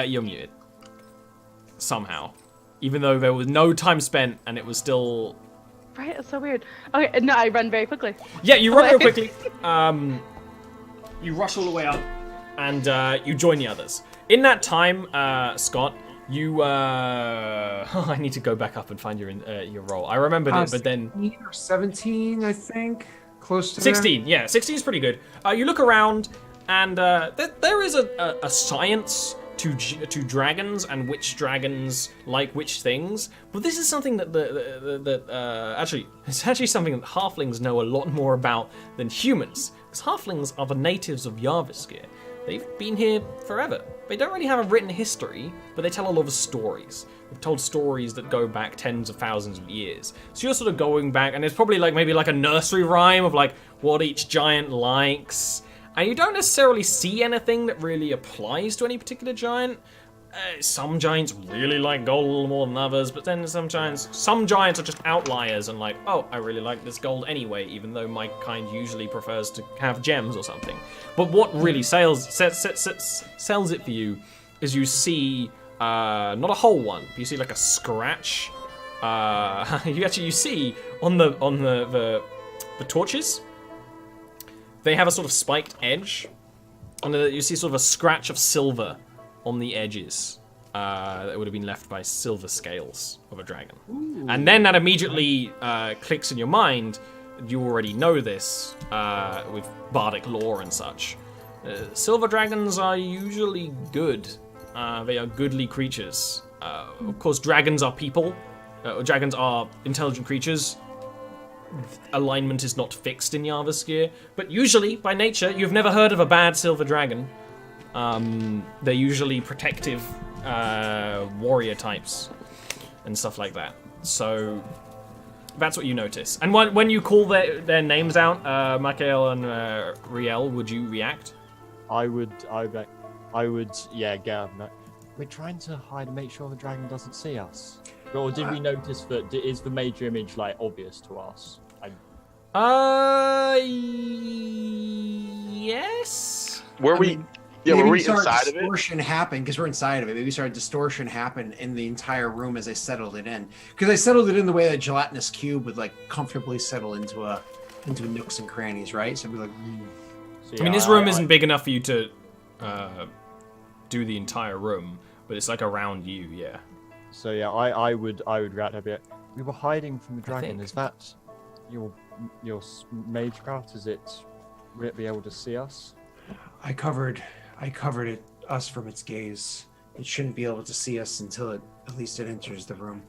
[SPEAKER 1] You're muted. Somehow. Even though there was no time spent and it was still...
[SPEAKER 4] Right, it's so weird. Okay, no, I run very quickly.
[SPEAKER 1] Yeah, you run real quickly. You rush all the way up and you join the others. In that time, Scott, you... I need to go back up and find your roll. I remembered it, but then...
[SPEAKER 6] 16 or 17, I think. Close to
[SPEAKER 1] 16, yeah. 16 is pretty good. You look around and there is a science to dragons and which dragons like which things, but this is something that actually it's actually something that halflings know a lot more about than humans, because halflings are the natives of Jarviskjir. They've been here forever. They don't really have a written history, but they tell a lot of stories. They've told stories that go back tens of thousands of years. So you're sort of going back, and it's probably like maybe like a nursery rhyme of like what each giant likes. And you don't necessarily see anything that really applies to any particular giant. Some giants really like gold a little more than others, but then some giants are just outliers and like, oh, I really like this gold anyway, even though my kind usually prefers to have gems or something. But what really sells it for you is you see not a whole one, but you see like a scratch. You see on the torches. They have a sort of spiked edge, and you see sort of a scratch of silver on the edges that would have been left by silver scales of a dragon. Ooh. And then that immediately clicks in your mind. You already know this with bardic lore and such. Silver dragons are usually good. They are goodly creatures. Of course, dragons are people. Dragons are intelligent creatures. Alignment is not fixed in Jarviskjir, but usually, by nature, you've never heard of a bad silver dragon. They're usually protective warrior types and stuff like that. So that's what you notice. And when you call their names out, Mikael and Riel, would you react?
[SPEAKER 5] I would, yeah, get up. We're trying to hide and make sure the dragon doesn't see us. Or did we notice that is the major image like obvious to us?
[SPEAKER 1] Yes.
[SPEAKER 3] Were we inside of it?
[SPEAKER 2] Distortion happened because we're inside of it. Maybe we saw distortion happen in the entire room as I settled it in. Because I settled it in the way that a gelatinous cube would like comfortably settle into nooks and crannies, right? So it'd be like.
[SPEAKER 1] So, yeah, I mean, this room isn't big enough for you to do the entire room, but it's like around you, yeah.
[SPEAKER 5] So yeah, I would react a bit. We were hiding from the dragon. Is that your magecraft? Is it? Will it be able to see us?
[SPEAKER 2] I covered us from its gaze. It shouldn't be able to see us until at least it enters the room.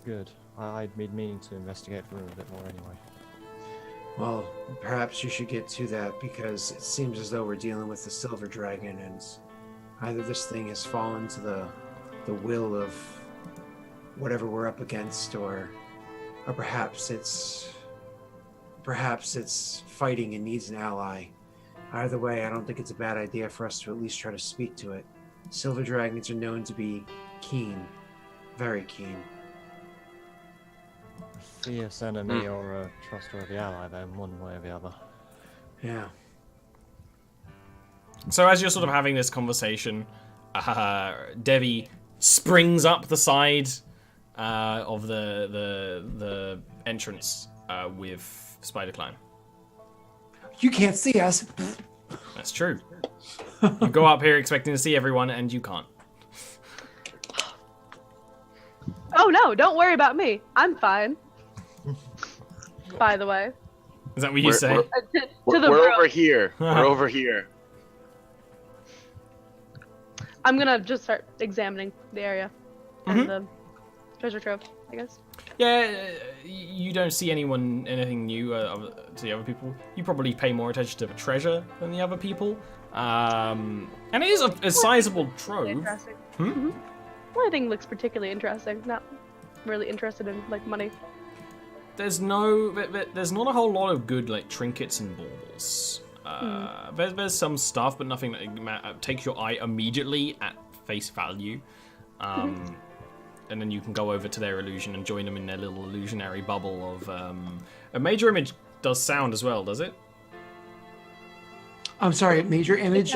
[SPEAKER 5] Good. I'd been meaning to investigate the room a bit more anyway.
[SPEAKER 2] Well, perhaps you should get to that because it seems as though we're dealing with the silver dragon, and either this thing has fallen to the will of whatever we're up against, or perhaps it's fighting and needs an ally. Either way, I don't think it's a bad idea for us to at least try to speak to it. Silver dragons are known to be keen, very keen.
[SPEAKER 5] A fierce enemy or a trustworthy ally, then, one way or the other.
[SPEAKER 2] Yeah.
[SPEAKER 1] So as you're sort of having this conversation, Devi springs up the side of the entrance with Spider Climb.
[SPEAKER 2] You can't see us.
[SPEAKER 1] That's true. You go up here expecting to see everyone, and you can't.
[SPEAKER 4] Oh no, don't worry about me. I'm fine. By the way.
[SPEAKER 1] Is that what you say?
[SPEAKER 3] We're over here. We're over here.
[SPEAKER 4] I'm gonna just start examining the area and the treasure trove, I guess.
[SPEAKER 1] Yeah, you don't see anything new to the other people. You probably pay more attention to the treasure than the other people. And it is a sizable trove.
[SPEAKER 4] Interesting.
[SPEAKER 1] Hmm?
[SPEAKER 4] Well, I think looks particularly interesting. Not really interested in like money.
[SPEAKER 1] There's not a whole lot of good like trinkets and baubles. There's some stuff, but nothing that takes your eye immediately at face value. And then you can go over to their illusion and join them in their little illusionary bubble of. A major image does sound as well, does it?
[SPEAKER 2] I'm sorry, major image.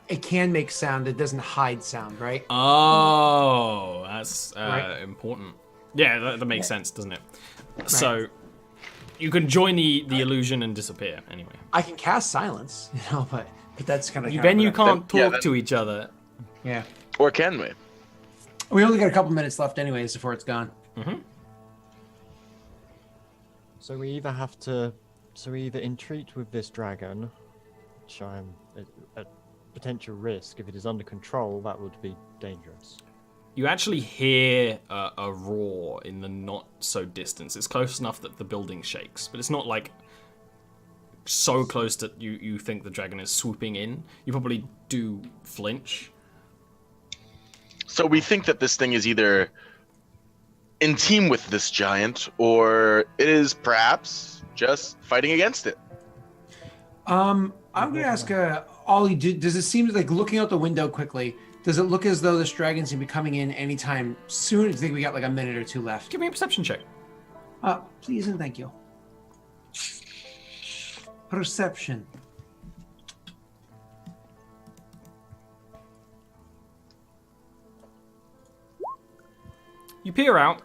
[SPEAKER 2] It can make sound. It doesn't hide sound, right?
[SPEAKER 1] Oh, that's
[SPEAKER 2] Right.
[SPEAKER 1] important. Yeah, that makes sense, doesn't it? Right. So you can join the illusion and disappear anyway.
[SPEAKER 2] I can cast silence, but that's kind of.
[SPEAKER 1] Then you can't talk to each other.
[SPEAKER 2] Yeah.
[SPEAKER 3] Or can we?
[SPEAKER 2] We only got a couple minutes left, anyways, before it's gone.
[SPEAKER 1] Mm-hmm.
[SPEAKER 5] So we either entreat with this dragon, which I'm at potential risk. If it is under control, that would be dangerous.
[SPEAKER 1] You actually hear a roar in the not so distance. It's close enough that the building shakes, but it's not like so close that you think the dragon is swooping in. You probably do flinch.
[SPEAKER 3] So we think that this thing is either in team with this giant, or it is perhaps just fighting against it.
[SPEAKER 2] I'm going to ask Ollie, does it seem like looking out the window quickly, does it look as though this dragon's going to be coming in anytime soon? Do you think we got like a minute or two left?
[SPEAKER 1] Give me a perception check.
[SPEAKER 2] Please and thank you. Perception.
[SPEAKER 1] You peer out.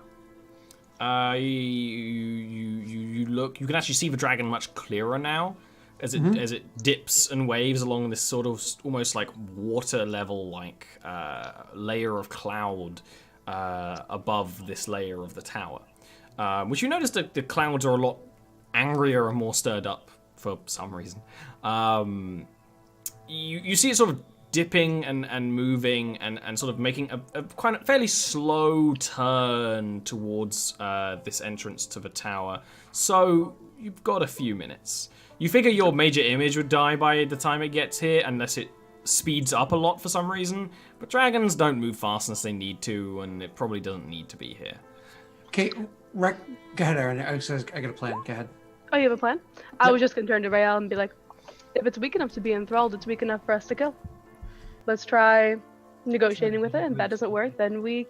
[SPEAKER 1] You look. You can actually see the dragon much clearer now, as it dips and waves along this sort of almost like water level, like layer of cloud above this layer of the tower. Which you notice that the clouds are a lot angrier and more stirred up for some reason. You see it sort of dipping and moving and sort of making a kind of fairly slow turn towards this entrance to the tower. So you've got a few minutes. You figure your major image would die by the time it gets here, unless it speeds up a lot for some reason. But dragons don't move fast unless they need to, and it probably doesn't need to be here.
[SPEAKER 2] Okay, go ahead, Aaron. I got a plan. Go ahead.
[SPEAKER 4] Oh, you have a plan? I was just gonna turn to Rael and be like, if it's weak enough to be enthralled, it's weak enough for us to kill. Let's try negotiating with it, and if that doesn't work, then we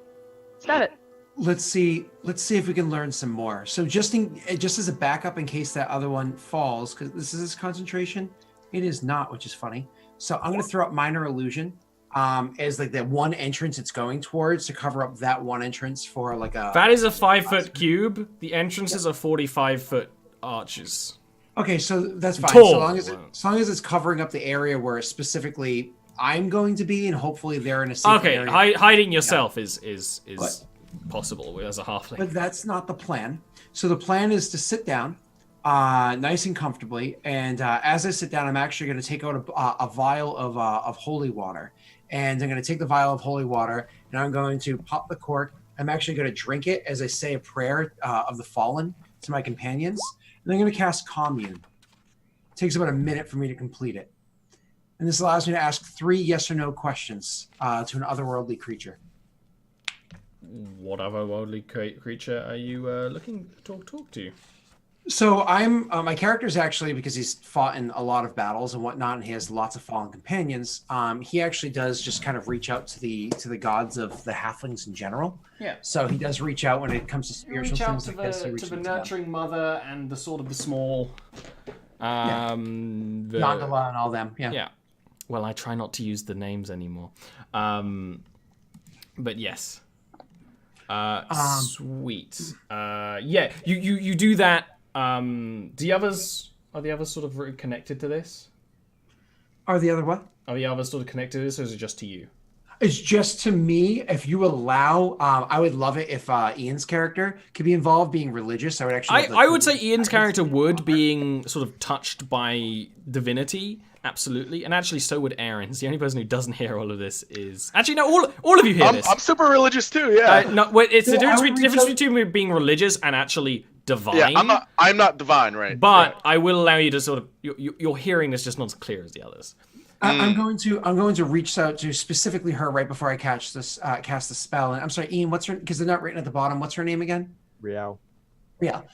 [SPEAKER 4] stab it.
[SPEAKER 2] Let's see if we can learn some more. So just as a backup in case that other one falls, because this is its concentration, it is not, which is funny. So I'm going to throw up minor illusion as like the one entrance it's going towards to cover up that one entrance for like a.
[SPEAKER 1] That is a 5-foot cube. The entrances are 45-foot arches.
[SPEAKER 2] Okay, so that's fine.
[SPEAKER 1] Tall.
[SPEAKER 2] So long as it's covering up the area where specifically I'm going to be, and hopefully they're in a safe area.
[SPEAKER 1] Okay, hiding yourself is possible as a halfling.
[SPEAKER 2] But that's not the plan. So the plan is to sit down, nice and comfortably, and as I sit down, I'm actually going to take out a vial of holy water, and I'm going to take the vial of holy water, and I'm going to pop the cork. I'm actually going to drink it as I say a prayer of the fallen to my companions, and I'm going to cast Commune. It takes about a minute for me to complete it. And this allows me to ask 3 yes or no questions to an otherworldly creature.
[SPEAKER 1] What otherworldly creature are you looking to talk to?
[SPEAKER 2] So I'm my character's actually, because he's fought in a lot of battles and whatnot, and he has lots of fallen companions. He actually does just kind of reach out to the gods of the halflings in general. Yeah. So he does reach out when it comes to spiritual things like this.
[SPEAKER 1] To the nurturing mother and the sort of the small.
[SPEAKER 2] Gondola and all them. Yeah.
[SPEAKER 1] Yeah. Well, I try not to use the names anymore. But yes. Sweet. Yeah, you do that. Are the others sort of connected to this?
[SPEAKER 2] Are the other what?
[SPEAKER 1] Are the others sort of connected to this, or is it just to you?
[SPEAKER 2] It's just to me. If you allow, I would love it if Ian's character could be involved, being religious. I would actually.
[SPEAKER 1] I would say Ian's character would, being sort of touched by divinity. Absolutely, and actually, so would Aaron's. The only person who doesn't hear all of this is actually no. All of you hear this.
[SPEAKER 3] I'm super religious too. Yeah.
[SPEAKER 1] No, it's the difference between being religious and actually divine.
[SPEAKER 3] Yeah, I'm not divine, right?
[SPEAKER 1] But I will allow you to sort of you're hearing this, just not as clear as the others.
[SPEAKER 2] I'm going to reach out to specifically her right before I cast the spell. And I'm sorry, Ian, what's her? Because they're not written at the bottom. What's her name again?
[SPEAKER 5] Riel.
[SPEAKER 2] Riel.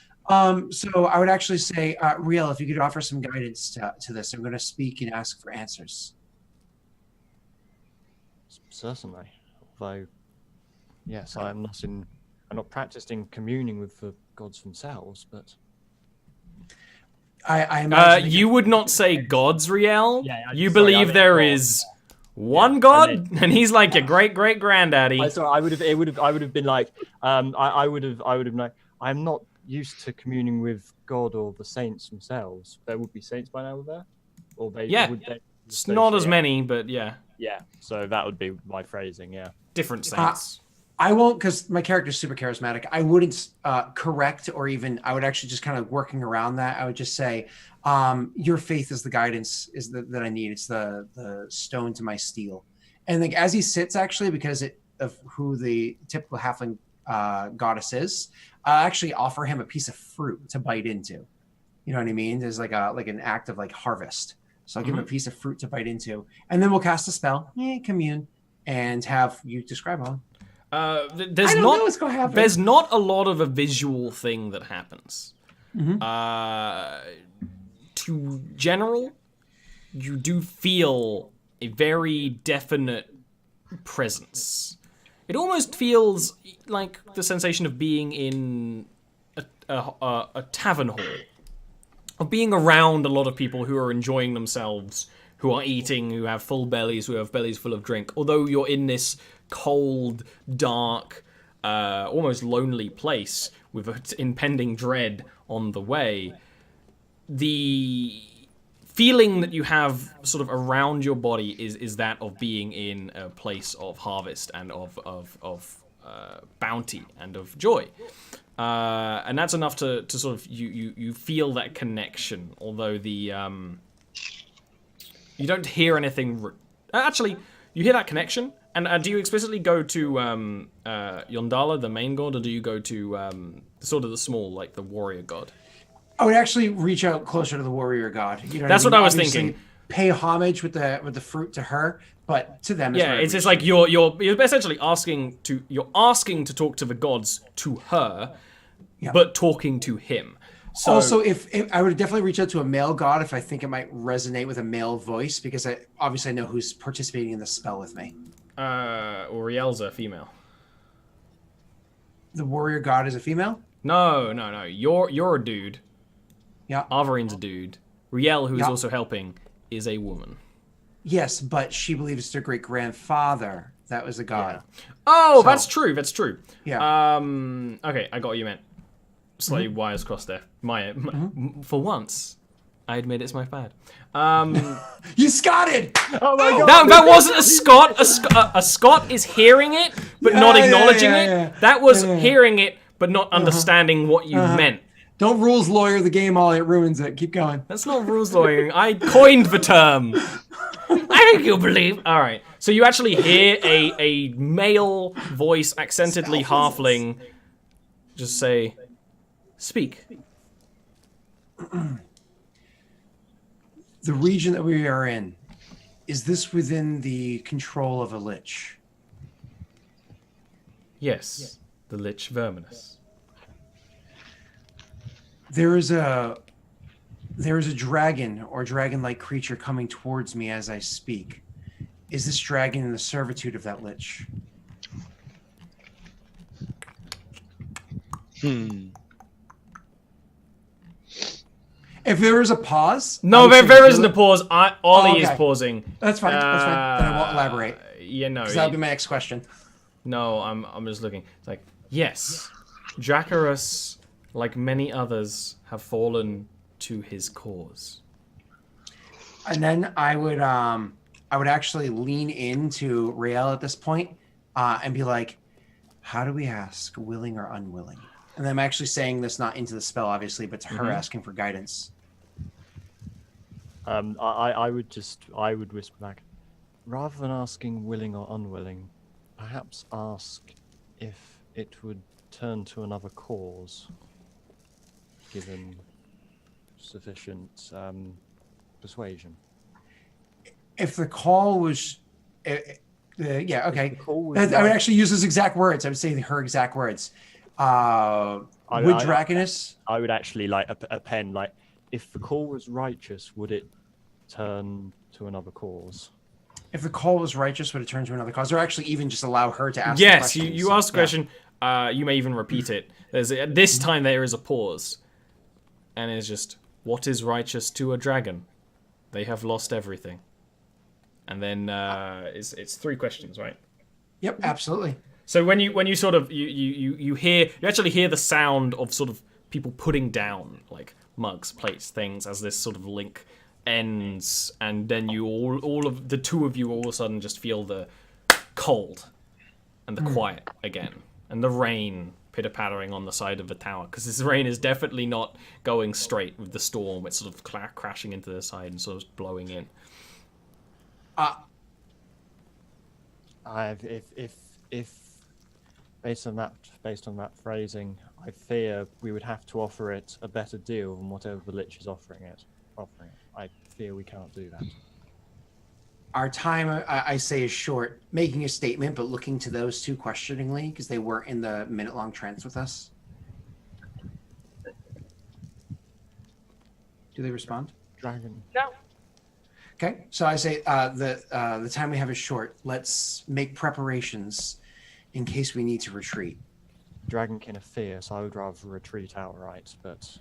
[SPEAKER 2] So I would actually say, Riel, if you could offer some guidance to this, I'm going to speak and ask for answers.
[SPEAKER 5] Certainly. Although, yes, I'm not practiced in communing with the gods themselves, but
[SPEAKER 2] I imagine
[SPEAKER 1] you would not say gods, Riel.
[SPEAKER 5] Yeah,
[SPEAKER 1] you
[SPEAKER 5] sorry, I
[SPEAKER 1] believe
[SPEAKER 5] meant
[SPEAKER 1] there
[SPEAKER 5] God.
[SPEAKER 1] is one
[SPEAKER 5] Yeah,
[SPEAKER 1] god, and he's like your great granddaddy.
[SPEAKER 5] I would have been like, I would have like, I'm not used to communing with God or the saints themselves. There would be saints by now, would there? Or they
[SPEAKER 1] Yeah.
[SPEAKER 5] would they
[SPEAKER 1] It's not as many, but yeah,
[SPEAKER 5] Yeah, so that would be my phrasing, yeah.
[SPEAKER 1] different saints.
[SPEAKER 2] I won't, because my character's super charismatic. I wouldn't correct, or even I would actually just kind of working around that. I would just say, your faith is the guidance that I need. It's the stone to my steel. And like as he sits, actually, because of who the typical halfling goddess is, I actually offer him a piece of fruit to bite into. You know what I mean? There's like an act of like harvest. So I'll give him a piece of fruit to bite into, and then we'll cast a spell, commune, and have you describe on.
[SPEAKER 1] There's
[SPEAKER 2] I don't
[SPEAKER 1] not
[SPEAKER 2] know what's gonna happen.
[SPEAKER 1] There's not a lot of a visual thing that happens. To general, you do feel a very definite presence. It almost feels like the sensation of being in a tavern hall, of being around a lot of people who are enjoying themselves, who are eating, who have full bellies, who have bellies full of drink. Although you're in this cold, dark, almost lonely place with impending dread on the way, the feeling that you have sort of around your body is that of being in a place of harvest and of bounty and of joy. And that's enough to sort of you feel that connection, although the you don't hear anything. Actually, you hear that connection, and do you explicitly go to Yondala, the main god, or do you go to sort of the small, like the warrior god?
[SPEAKER 2] I would actually reach out closer to the warrior god. You know
[SPEAKER 1] That's what I was
[SPEAKER 2] Obviously,
[SPEAKER 1] thinking.
[SPEAKER 2] Pay homage with the fruit to her, but to them,
[SPEAKER 1] Yeah, it's like you're essentially asking to talk to the gods to her, but talking to him. So
[SPEAKER 2] also, if I would definitely reach out to a male god if I think it might resonate with a male voice, because I obviously know who's participating in the spell with me.
[SPEAKER 1] Uriel's a female.
[SPEAKER 2] The warrior god is a female?
[SPEAKER 1] No. You're a dude.
[SPEAKER 2] Yeah.
[SPEAKER 1] Arvarin's a dude. Riel, who is also helping, is a woman.
[SPEAKER 2] Yes, but she believes it's her great grandfather that was a god.
[SPEAKER 1] Yeah. Oh,
[SPEAKER 2] So-
[SPEAKER 1] that's true. That's true.
[SPEAKER 2] Yeah.
[SPEAKER 1] Okay, I got what you meant. Slightly wires crossed there. For once, I admit it's my bad.
[SPEAKER 2] You scotted!
[SPEAKER 5] Oh my god!
[SPEAKER 1] That wasn't a Scot. A Scot is hearing it, but not acknowledging it.
[SPEAKER 2] yeah.
[SPEAKER 1] That was hearing it, but not understanding what you meant.
[SPEAKER 2] Don't rules lawyer the game all, it ruins it. Keep going.
[SPEAKER 1] That's not rules lawyering. I coined the term. I think you'll believe. All right. So you actually hear a male voice, accentedly halfling, just say, "Speak."
[SPEAKER 2] The region that we are in, is this within the control of a lich?
[SPEAKER 1] Yes, the Lich Verminous.
[SPEAKER 2] There is a dragon or dragon-like creature coming towards me as I speak. Is this dragon in the servitude of that lich? If there is a pause,
[SPEAKER 1] No, there isn't a pause. Ollie is
[SPEAKER 2] okay.
[SPEAKER 1] pausing.
[SPEAKER 2] That's fine. That's fine. Then I won't elaborate.
[SPEAKER 1] Yeah, no.
[SPEAKER 2] Because that'll be my next question.
[SPEAKER 1] No, I'm just looking. It's like, yes, Dracarys, like many others, have fallen to his cause.
[SPEAKER 2] And then I would actually lean into Rael at this point and be like, how do we ask, willing or unwilling? And I'm actually saying this not into the spell, obviously, but to her asking for guidance.
[SPEAKER 5] I would whisper back, rather than asking willing or unwilling, perhaps ask if it would turn to another cause, given sufficient persuasion.
[SPEAKER 2] If the call was, yeah, okay.
[SPEAKER 5] Call was
[SPEAKER 2] I would
[SPEAKER 5] right.
[SPEAKER 2] actually use those exact words. I would say her exact words. Would Dragonus?
[SPEAKER 5] I would actually like a pen. Like, if the call was righteous, would it turn to another cause?
[SPEAKER 2] If the call was righteous, would it turn to another cause? Or actually even just allow her to ask
[SPEAKER 1] Yes,
[SPEAKER 2] the
[SPEAKER 1] you asked the question. You may even repeat it. This time there is a pause. And it's just, what is righteous to a dragon? They have lost everything. And then it's 3 questions, right?
[SPEAKER 2] Yep, absolutely.
[SPEAKER 1] So when you sort of you actually hear the sound of sort of people putting down like mugs, plates, things as this sort of link ends, and then you all of the 2 of you all of a sudden just feel the cold and the quiet again, and the rain pitter-pattering on the side of the tower, because this rain is definitely not going straight with the storm. It's sort of crashing into the side and sort of blowing in.
[SPEAKER 5] If based on that phrasing, I fear we would have to offer it a better deal than whatever the Lich is offering it. I fear we cannot do that.
[SPEAKER 2] Our time, I say, is short. Making a statement, but looking to those 2 questioningly, because they weren't in the minute-long trance with us. Do they respond?
[SPEAKER 5] Dragon.
[SPEAKER 4] No.
[SPEAKER 2] Okay, so I say the time we have is short. Let's make preparations in case we need to retreat.
[SPEAKER 5] Dragonkin are fierce. I would rather retreat outright, but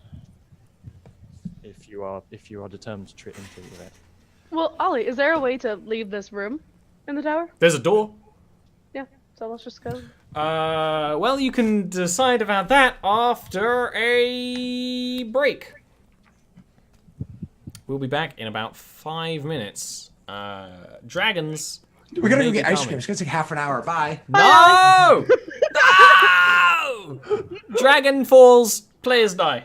[SPEAKER 5] if you are determined to retreat with it.
[SPEAKER 4] Well, Ollie, is there a way to leave this room in the tower?
[SPEAKER 1] There's a door.
[SPEAKER 4] Yeah, so let's just go.
[SPEAKER 1] Well, you can decide about that after a break. We'll be back in about 5 minutes. Dragons.
[SPEAKER 2] We're gonna
[SPEAKER 1] may
[SPEAKER 2] go
[SPEAKER 1] be
[SPEAKER 2] get ice
[SPEAKER 1] coming.
[SPEAKER 2] cream. It's gonna take half an hour. Bye.
[SPEAKER 1] No! No! Dragon falls, players die.